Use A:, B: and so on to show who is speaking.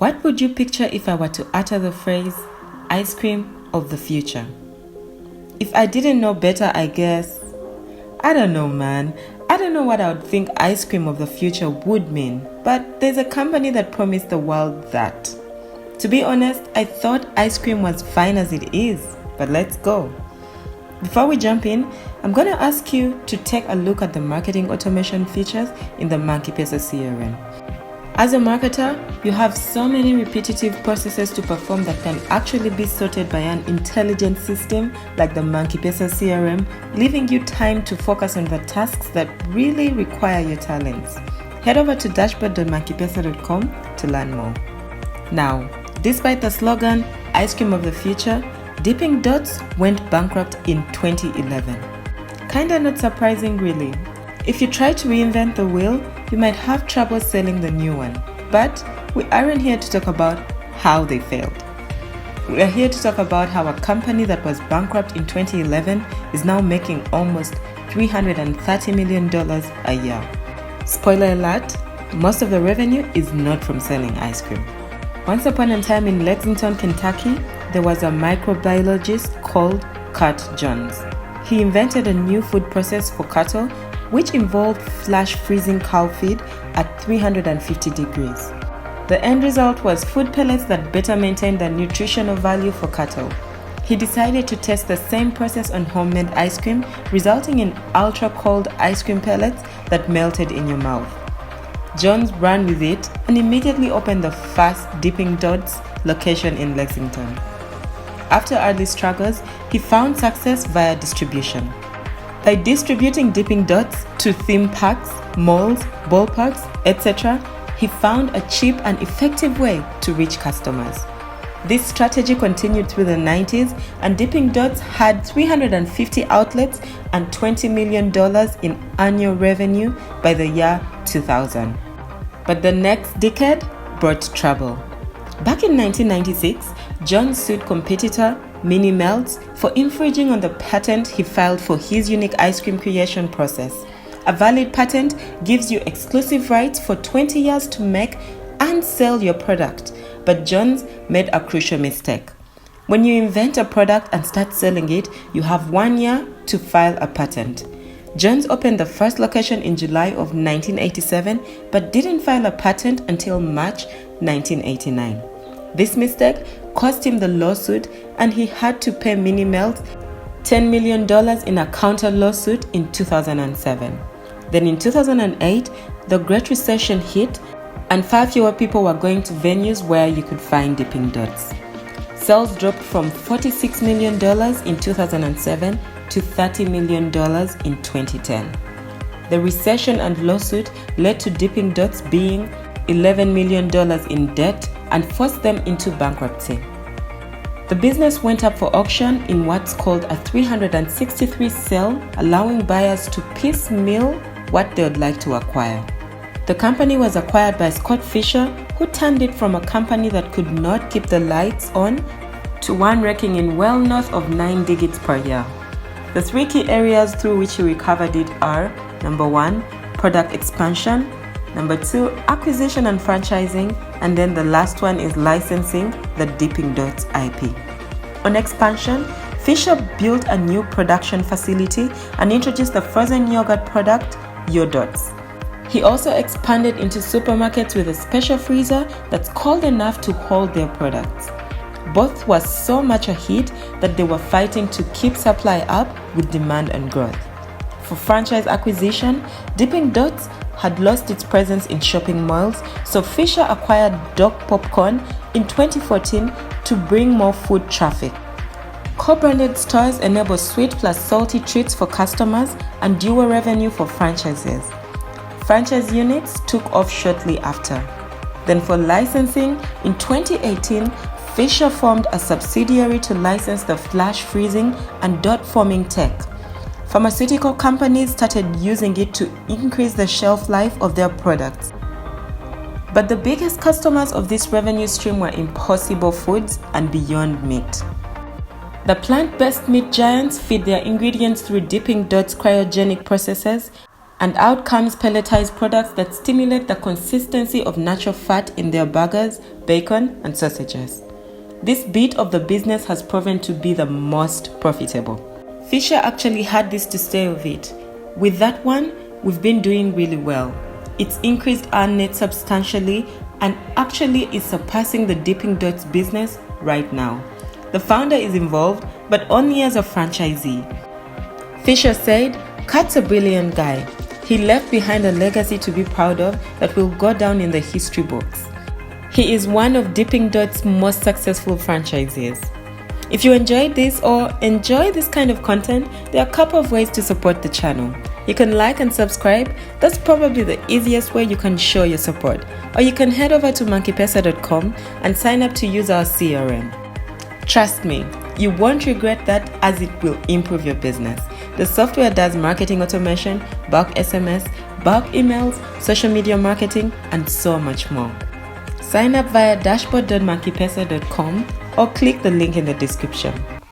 A: What would you picture if I were to utter the phrase, ice cream of the future? If I didn't know better, I guess, I don't know, man. I don't know what I would think ice cream of the future would mean, but there's a company that promised the world that. To be honest, I thought ice cream was fine as it is, but let's go. Before we jump in, I'm going to ask you to take a look at the marketing automation features in the Monkey Pesa CRM. As a marketer, you have so many repetitive processes to perform that can actually be sorted by an intelligent system like the Monkey Pesa CRM, leaving you time to focus on the tasks that really require your talents. Head over to dashboard.monkeypesa.com to learn more. Now, despite the slogan, Ice Cream of the Future, Dippin Dots went bankrupt in 2011. Kinda not surprising really. If you try to reinvent the wheel, you might have trouble selling the new one. But we aren't here to talk about how they failed. We are here to talk about how a company that was bankrupt in 2011 is now making almost $330 million a year. Spoiler alert, most of the revenue is not from selling ice cream. Once upon a time in Lexington, Kentucky, there was a microbiologist called Kurt Jones. He invented a new food process for cattle which involved flash freezing cow feed at 350 degrees. The end result was food pellets that better maintained the nutritional value for cattle. He decided to test the same process on homemade ice cream, resulting in ultra-cold ice cream pellets that melted in your mouth. Jones ran with it and immediately opened the first Dippin Dots location in Lexington. After early struggles, he found success via distribution. By distributing Dippin Dots to theme parks, malls, ballparks, etc., he found a cheap and effective way to reach customers. This strategy continued through the 90s, and Dippin Dots had 350 outlets and $20 million in annual revenue by the year 2000. But the next decade brought trouble. Back in 1996, John sued competitor Mini Melts for infringing on the patent he filed for his unique ice cream creation process. A valid patent gives you exclusive rights for 20 years to make and sell your product, but Jones made a crucial mistake. When you invent a product and start selling it, you have 1 year to file a patent. Jones opened the first location in July of 1987, but didn't file a patent until March 1989. This mistake cost him the lawsuit, and he had to pay Mini Melts $10 million in a counter lawsuit in 2007. Then in 2008, the Great Recession hit, and far fewer people were going to venues where you could find Dippin Dots. Sales dropped from $46 million in 2007 to $30 million in 2010. The recession and lawsuit led to Dippin Dots being $11 million in debt and forced them into bankruptcy. The business went up for auction in what's called a 363 sale, allowing buyers to piecemeal what they would like to acquire. The company was acquired by Scott Fisher, who turned it from a company that could not keep the lights on to one raking in well north of 9 digits per year. The three key areas through which he recovered it are: number 1, product expansion, number 2, acquisition and franchising, and then the last one is licensing the Dippin Dots IP. On expansion, Fisher built a new production facility and introduced the frozen yogurt product, Your Dots. He also expanded into supermarkets with a special freezer that's cold enough to hold their products. Both were so much a hit that they were fighting to keep supply up with demand and growth. For franchise acquisition, Dippin Dots had lost its presence in shopping malls, so Fisher acquired Doc Popcorn in 2014 to bring more food traffic. Co-branded stores enable sweet plus salty treats for customers and dual revenue for franchises. Franchise units took off shortly after. Then for licensing, in 2018, Fisher formed a subsidiary to license the flash freezing and dot forming tech. Pharmaceutical companies started using it to increase the shelf life of their products. But the biggest customers of this revenue stream were Impossible Foods and Beyond Meat. The plant-based meat giants feed their ingredients through Dippin Dots cryogenic processes And out comes pelletized products that stimulate the consistency of natural fat in their burgers, bacon, and sausages. This bit of the business has proven to be the most profitable. Fisher actually had this to say of it. With that one, we've been doing really well. It's increased our net substantially and actually is surpassing the Dippin Dots business right now. The founder is involved, but only as a franchisee. Fisher said, "Kat's a brilliant guy. He left behind a legacy to be proud of that will go down in the history books. He is one of Dippin Dots' most successful franchisees." If you enjoyed this or enjoy this kind of content, there are a couple of ways to support the channel. You can like and subscribe. That's probably the easiest way you can show your support. Or you can head over to monkeepesa.com and sign up to use our CRM. Trust me, you won't regret that, as it will improve your business. The software does marketing automation, bulk SMS, bulk emails, social media marketing, and so much more. Sign up via dashboard.monkeepesa.com or click the link in the description.